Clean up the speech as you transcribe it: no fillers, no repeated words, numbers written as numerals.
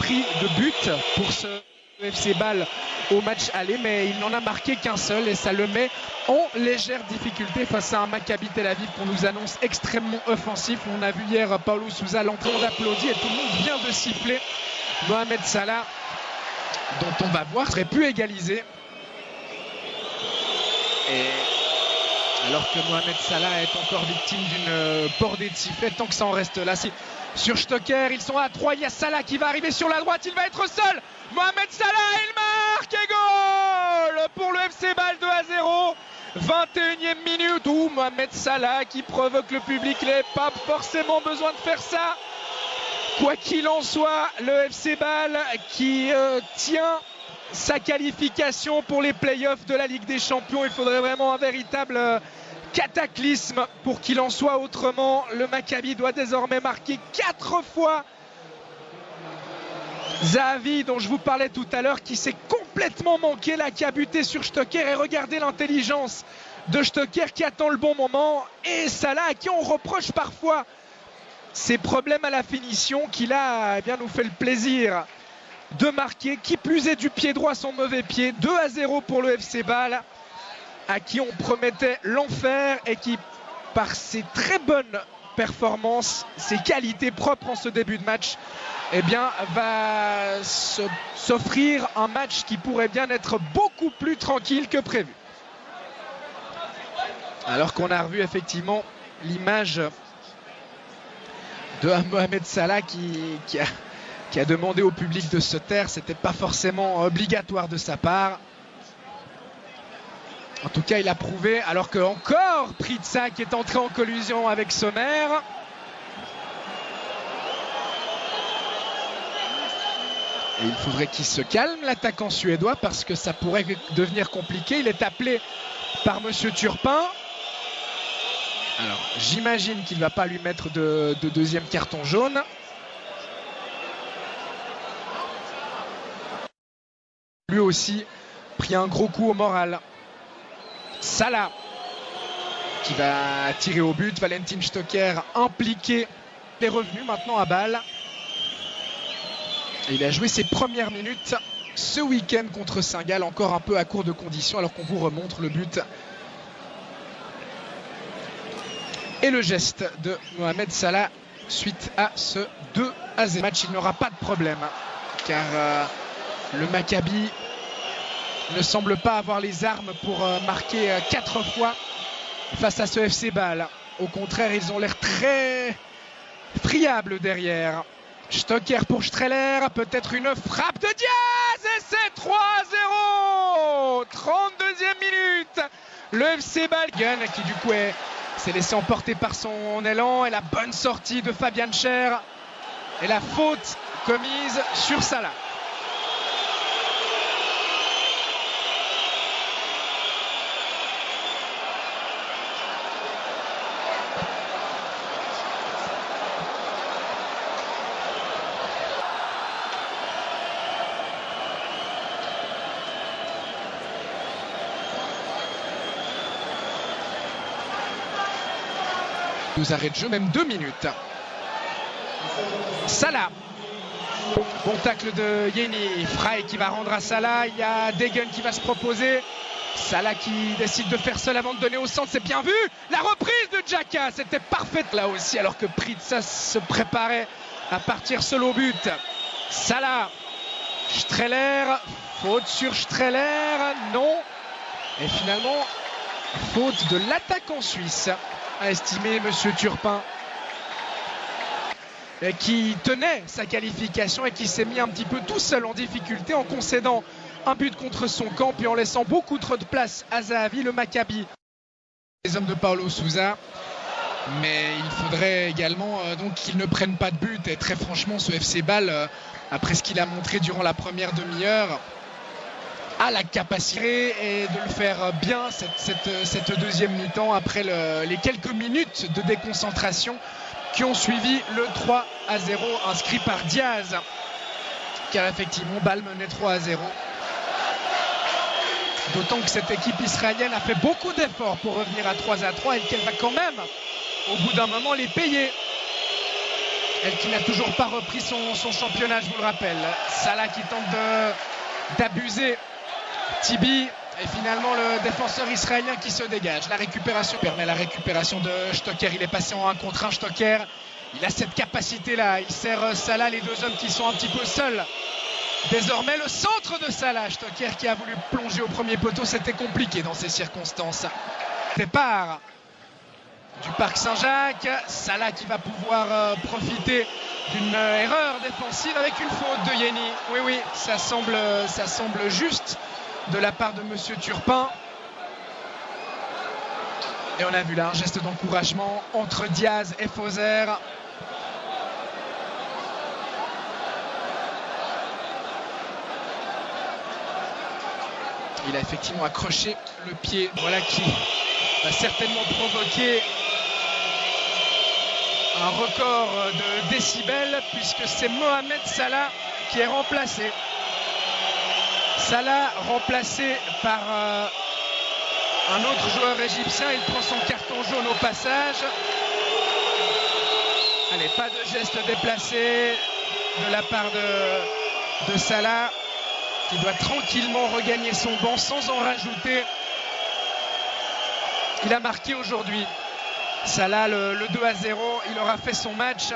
pris de but pour ce FC Bâle au match aller, mais il n'en a marqué qu'un seul et ça le met en légère difficulté face à un Maccabi Tel Aviv qu'on nous annonce extrêmement offensif. On a vu hier Paulo Sousa, l'entrée, on applaudit et tout le monde vient de siffler. Mohamed Salah, dont on va voir, aurait pu égaliser. Et alors que Mohamed Salah est encore victime d'une bordée de sifflets, tant que ça en reste là. Sur Stocker, ils sont à 3, il y a Salah qui va arriver sur la droite, il va être seul. Mohamed Salah, il marque et goal pour le FC Bâle 2-0. 21e minute où Mohamed Salah qui provoque le public, il n'avait pas forcément besoin de faire ça. Quoi qu'il en soit, le FC Bâle qui tient sa qualification pour les playoffs de la Ligue des Champions. Il faudrait vraiment un véritable cataclysme pour qu'il en soit autrement. Le Maccabi doit désormais marquer 4 fois. Zahavi, dont je vous parlais tout à l'heure, qui s'est complètement manqué là, qui a buté sur Stocker. Et regardez l'intelligence de Stocker qui attend le bon moment. Et Salah, à qui on reproche parfois ses problèmes à la finition, qui là nous fait le plaisir de marquer. Qui plus est du pied droit, son mauvais pied. 2-0 pour le FC Bâle, à qui on promettait l'enfer et qui, par ses très bonnes performances, ses qualités propres en ce début de match, va s'offrir un match qui pourrait bien être beaucoup plus tranquille que prévu. Alors qu'on a revu effectivement l'image de Mohamed Salah qui a demandé au public de se taire. C'était pas forcément obligatoire de sa part. En tout cas, il a prouvé, alors que encore Pritsa qui est entré en collision avec Sommer. Et il faudrait qu'il se calme, l'attaquant suédois, parce que ça pourrait devenir compliqué. Il est appelé par Monsieur Turpin. Alors, j'imagine qu'il ne va pas lui mettre de deuxième carton jaune. Lui aussi pris un gros coup au moral. Salah qui va tirer au but. Valentin Stocker impliqué. Il est revenu maintenant à Bâle. Et il a joué ses premières minutes ce week-end contre Saint-Gall, encore un peu à court de conditions, alors qu'on vous remontre le but. Et le geste de Mohamed Salah suite à ce 2-0 match. Il n'aura pas de problème, car le Maccabi ne semble pas avoir les armes pour marquer 4 fois face à ce FC Bâle. Au contraire, ils ont l'air très friables derrière. Stocker pour Streller, peut-être une frappe de Diaz et c'est 3-0. 32e minute. Le FC Bâle qui du coup s'est laissé emporter par son élan, et la bonne sortie de Fabian Schär et la faute commise sur Salah. Nous arrête de jeu, même 2 minutes. Salah. Bon tacle de Yeni. Frey qui va rendre à Salah. Il y a Degen qui va se proposer. Salah qui décide de faire seul avant de donner au centre. C'est bien vu. La reprise de Xhaka. C'était parfaite là aussi, alors que Pritsa se préparait à partir seul au but. Salah. Streller. Faute sur Streller. Non. Et finalement, faute de l'attaquant suisse, a estimé Monsieur Turpin, qui tenait sa qualification et qui s'est mis un petit peu tout seul en difficulté en concédant un but contre son camp, puis en laissant beaucoup trop de place à Zahavi. Le Maccabi, les hommes de Paulo Sousa, mais il faudrait également donc qu'ils ne prennent pas de but. Et très franchement, ce FC Bâle, après ce qu'il a montré durant la première demi-heure, a la capacité et de le faire bien cette deuxième mi-temps, après les quelques minutes de déconcentration qui ont suivi le 3-0 inscrit par Diaz, car effectivement Bâle menait 3-0. D'autant que cette équipe israélienne a fait beaucoup d'efforts pour revenir à 3-3 et qu'elle va quand même au bout d'un moment les payer. Elle qui n'a toujours pas repris son championnat, je vous le rappelle. Salah qui tente d'abuser Tibi. Et finalement le défenseur israélien qui se dégage. La récupération permet la récupération de Stocker. Il est passé en 1 contre 1. Stocker, il a cette capacité là. Il sert Salah, les deux hommes qui sont un petit peu seuls. Désormais le centre de Salah. Stocker qui a voulu plonger au premier poteau. C'était compliqué dans ces circonstances. Départ du Parc Saint-Jacques. Salah qui va pouvoir profiter d'une erreur défensive avec une faute de Yeni. Oui, ça semble juste de la part de Monsieur Turpin. Et on a vu là un geste d'encouragement entre Diaz et Fauser. Il a effectivement accroché le pied. Voilà qui va certainement provoquer un record de décibels puisque c'est Mohamed Salah qui est remplacé. Salah remplacé par un autre joueur égyptien. Il prend son carton jaune au passage. Allez, pas de geste déplacé de la part de Salah qui doit tranquillement regagner son banc sans en rajouter. Il a marqué aujourd'hui. Salah le 2-0, il aura fait son match.